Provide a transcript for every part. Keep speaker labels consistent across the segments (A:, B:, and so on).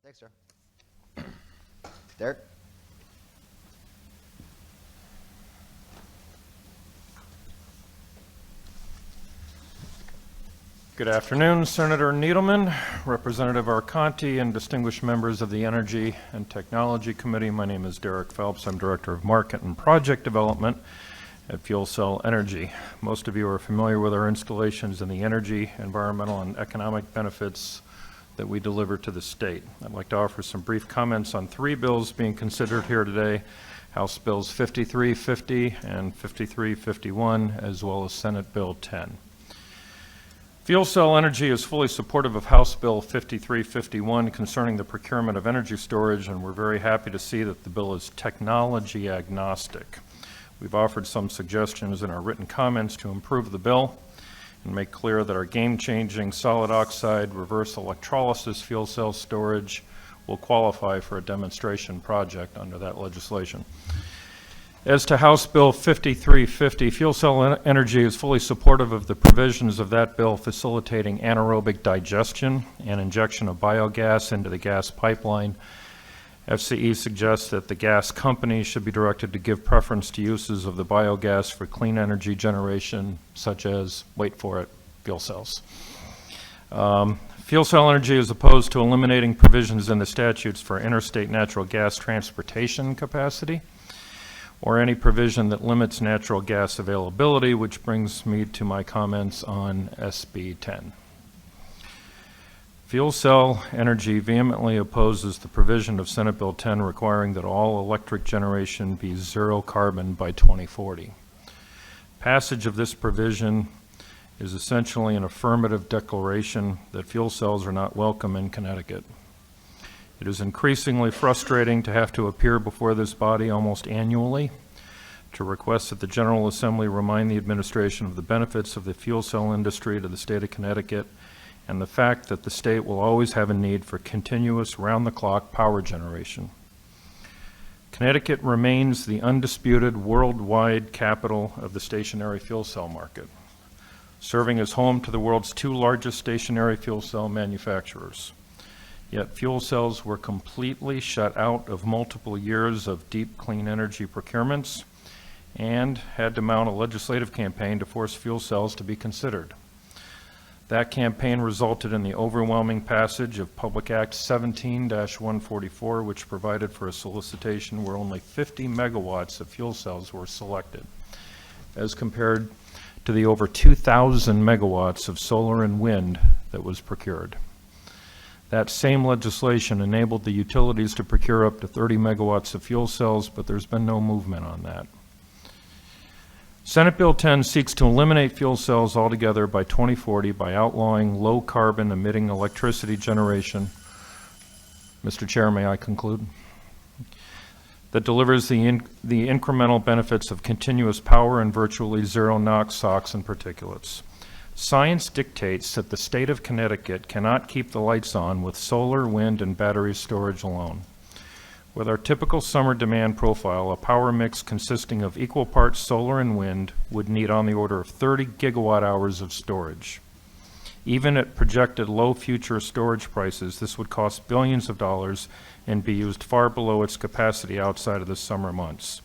A: Thanks, sir. Derek?
B: Good afternoon, Senator Needleman, Representative Arconti, and distinguished members of the Energy and Technology Committee. My name is Derek Phelps. I'm Director of Market and Project Development at Fuel Cell Energy. Most of you are familiar with our installations and the energy, environmental, and economic benefits that we deliver to the state. I'd like to offer some brief comments on three bills being considered here today: House Bills 5350 and 5351, as well as Senate Bill 10. Fuel Cell Energy is fully supportive of House Bill 5351 concerning the procurement of energy storage, and we're very happy to see that the bill is technology agnostic. We've offered some suggestions in our written comments to improve the bill and make clear that our game-changing solid oxide reverse electrolysis fuel cell storage will qualify for a demonstration project under that legislation. As to House Bill 5350, Fuel Cell Energy is fully supportive of the provisions of that bill facilitating anaerobic digestion and injection of biogas into the gas pipeline. FCE suggests that the gas companies should be directed to give preference to uses of the biogas for clean energy generation, such as, wait for it, fuel cells. Fuel Cell Energy is opposed to eliminating provisions in the statutes for interstate natural gas transportation capacity, or any provision that limits natural gas availability, which brings me to my comments on SB 10. Fuel Cell Energy vehemently opposes the provision of Senate Bill 10 requiring that all electric generation be zero carbon by 2040. Passage of this provision is essentially an affirmative declaration that fuel cells are not welcome in Connecticut. It is increasingly frustrating to have to appear before this body almost annually to request that the General Assembly remind the administration of the benefits of the fuel cell industry to the state of Connecticut and the fact that the state will always have a need for continuous round-the-clock power generation. Connecticut remains the undisputed worldwide capital of the stationary fuel cell market, serving as home to the world's two largest stationary fuel cell manufacturers. Yet fuel cells were completely shut out of multiple years of deep clean energy procurements and had to mount a legislative campaign to force fuel cells to be considered. That campaign resulted in the overwhelming passage of Public Act 17-144, which provided for a solicitation where only 50 megawatts of fuel cells were selected, as compared to the over 2,000 megawatts of solar and wind that was procured. That same legislation enabled the utilities to procure up to 30 megawatts of fuel cells, but there's been no movement on that. Senate Bill 10 seeks to eliminate fuel cells altogether by 2040 by outlawing low-carbon emitting electricity generation. Mr. Chair, may I conclude? That delivers the incremental benefits of continuous power and virtually zero NOx, SOx, and particulates. Science dictates that the state of Connecticut cannot keep the lights on with solar, wind, and battery storage alone. With our typical summer demand profile, a power mix consisting of equal parts solar and wind would need on the order of 30 gigawatt hours of storage. Even at projected low future storage prices, this would cost billions of dollars and be used far below its capacity outside of the summer months.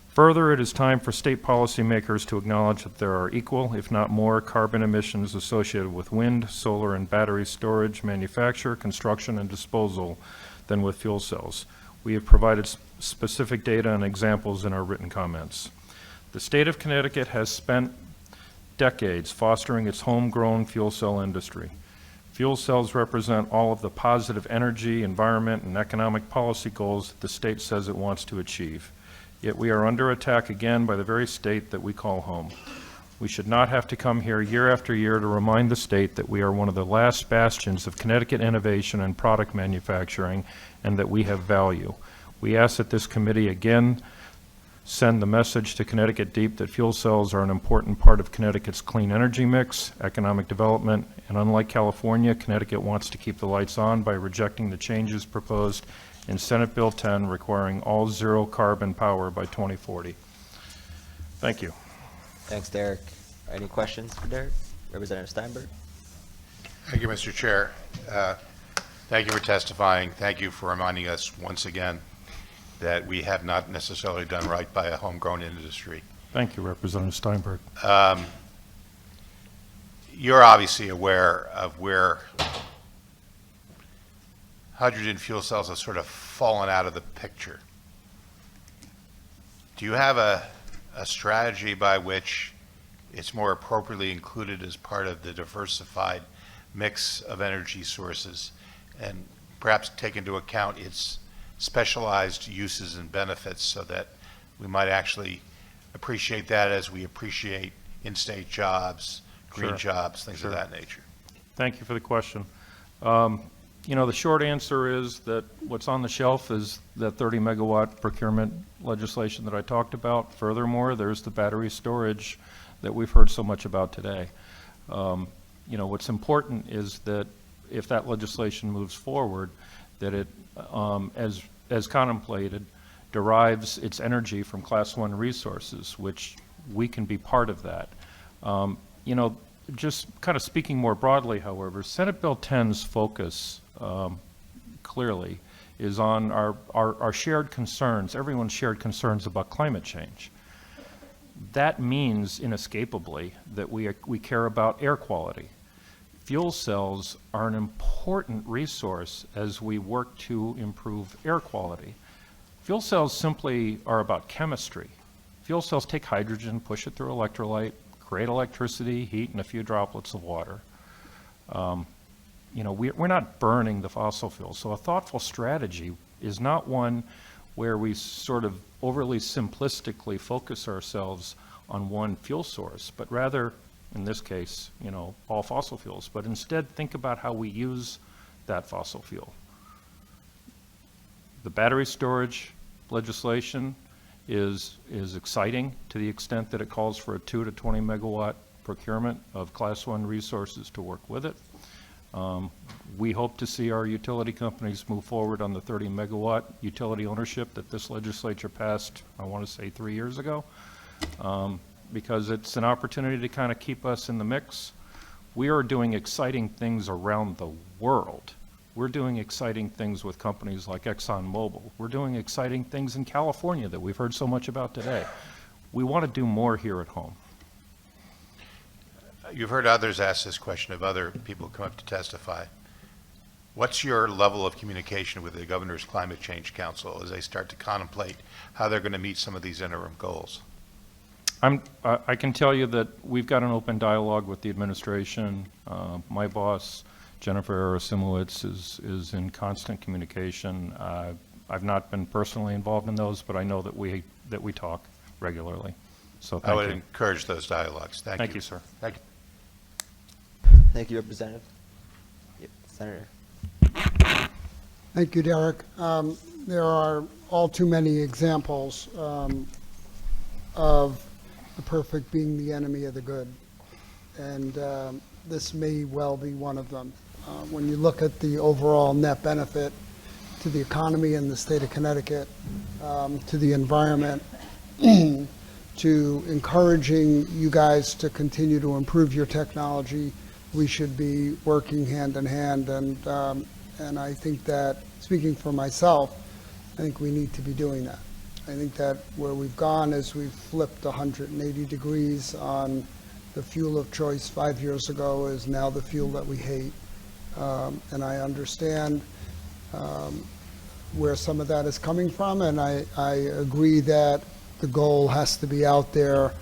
B: Further, it is time for state policymakers to acknowledge that there are equal, if not more, carbon emissions associated with wind, solar, and battery storage, manufacture, construction, and disposal than with fuel cells. We have provided specific data and examples in our written comments. The state of Connecticut has spent decades fostering its homegrown fuel cell industry. Fuel cells represent all of the positive energy, environment, and economic policy goals that the state says it wants to achieve. Yet we are under attack again by the very state that we call home. We should not have to come here year after year to remind the state that we are one of the last bastions of Connecticut innovation and product manufacturing and that we have value. We ask that this committee again send the message to Connecticut Deep that fuel cells are an important part of Connecticut's clean energy mix, economic development, and unlike California, Connecticut wants to keep the lights on by rejecting the changes proposed in Senate Bill 10 requiring all zero carbon power by 2040. Thank you.
A: Thanks, Derek. Any questions for Derek? Representative Steinberg?
C: Thank you, Mr. Chair. Thank you for testifying. Thank you for reminding us once again that we have not necessarily done right by a homegrown industry.
B: Thank you, Representative Steinberg.
C: You're obviously aware of where hydrogen fuel cells have sort of fallen out of the picture. Do you have a strategy by which it's more appropriately included as part of the diversified mix of energy sources, and perhaps take into account its specialized uses and benefits, so that we might actually appreciate that as we appreciate in-state jobs, green
B: Sure.
C: jobs, things
B: Sure.
C: of that nature?
B: Thank you for the question. You know, the short answer is that what's on the shelf is the 30 megawatt procurement legislation that I talked about. Furthermore, there's the battery storage that we've heard so much about today. You know, what's important is that if that legislation moves forward, that it, as contemplated, derives its energy from Class 1 resources, which we can be part of that. You know, just kind of speaking more broadly, however, Senate Bill 10's focus clearly is on our shared concerns, everyone's shared concerns about climate change. That means inescapably that we care about air quality. Fuel cells are an important resource as we work to improve air quality. Fuel cells simply are about chemistry. Fuel cells take hydrogen, push it through electrolyte, create electricity, heat, and a few droplets of water. You know, we're not burning the fossil fuels. So a thoughtful strategy is not one where we sort of overly simplistically focus ourselves on one fuel source, but rather, in this case, you know, all fossil fuels, but instead think about how we use that fossil fuel. The battery storage legislation is exciting to the extent that it calls for a 2 to 20 megawatt procurement of Class 1 resources to work with it. We hope to see our utility companies move forward on the 30 megawatt utility ownership that this legislature passed, I want to say 3 years ago, because it's an opportunity to kind of keep us in the mix. We are doing exciting things around the world. We're doing exciting things with companies like ExxonMobil. We're doing exciting things in California that we've heard so much about today. We want to do more here at home.
C: You've heard others ask this question of other people who come up to testify. What's your level of communication with the Governor's Climate Change Council as they start to contemplate how they're going to meet some of these interim goals?
B: I can tell you that we've got an open dialogue with the administration. My boss, Jennifer Arasimowicz, is in constant communication. I've not been personally involved in those, but I know that we talk regularly. So thank you.
C: I would encourage those dialogues. Thank you.
B: Thank you, sir.
C: Thank you.
A: Thank you, Representative. Yep, Senator.
D: Thank you, Derek. There are all too many examples of the perfect being the enemy of the good, and this may well be one of them. When you look at the overall net benefit to the economy in the state of Connecticut, to the environment, to encouraging you guys to continue to improve your technology, we should be working hand in hand. And I think that, speaking for myself, I think we need to be doing that. I think that where we've gone is we've flipped 180 degrees on the fuel of choice 5 years ago is now the fuel that we hate. And I understand where some of that is coming from, and I agree that the goal has to be out there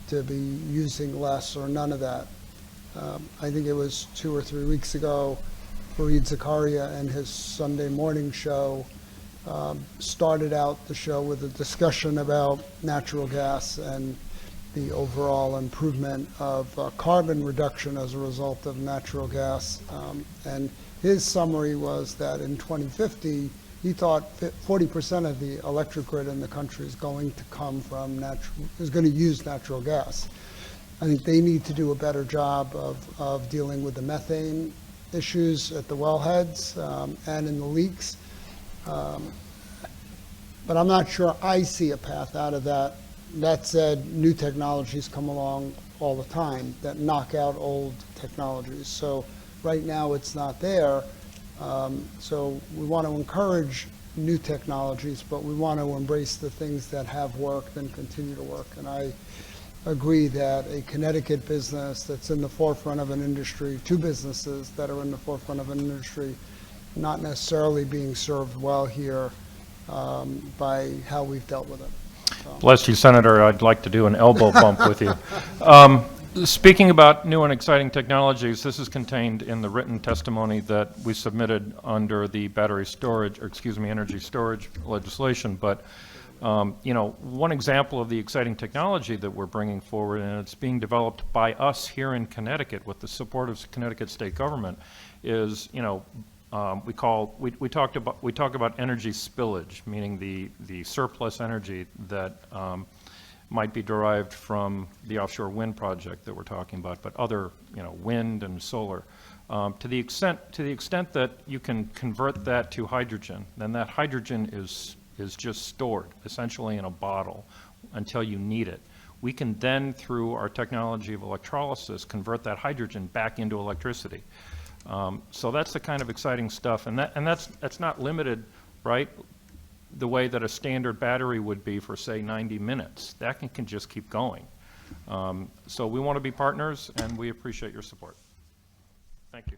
D: to be using less or none of that. I think it was 2 or 3 weeks ago, Fareed Zakaria and his Sunday morning show started out the show with a discussion about natural gas and the overall improvement of carbon reduction as a result of natural gas. And his summary was that in 2050, he thought 40% of the electric grid in the country is going to come from is going to use natural gas. I think they need to do a better job of dealing with the methane issues at the wellheads and in the leaks. But I'm not sure I see a path out of that. That said, new technologies come along all the time that knock out old technologies. So right now it's not there. So we want to encourage new technologies, but we want to embrace the things that have worked and continue to work. And I agree that a Connecticut business that's in the forefront of an industry, two businesses that are in the forefront of an industry, not necessarily being served well here by how we've dealt with it. So.
B: Bless you, Senator. I'd like to do an elbow bump with you. Speaking about new and exciting technologies, this is contained in the written testimony that we submitted under the battery storage, or excuse me, energy storage legislation. But you know, one example of the exciting technology that we're bringing forward, and it's being developed by us here in Connecticut with the support of Connecticut state government, is, you know, we talk about energy spillage, meaning the surplus energy that might be derived from the offshore wind project that we're talking about, but other, you know, wind and solar. To the extent that you can convert that to hydrogen, then that hydrogen is just stored essentially in a bottle until you need it. We can then, through our technology of electrolysis, convert that hydrogen back into electricity. So that's the kind of exciting stuff, and that's not limited, right, the way that a standard battery would be for, say, 90 minutes. That can just keep going. So we want to be partners, and we appreciate your support. Thank you.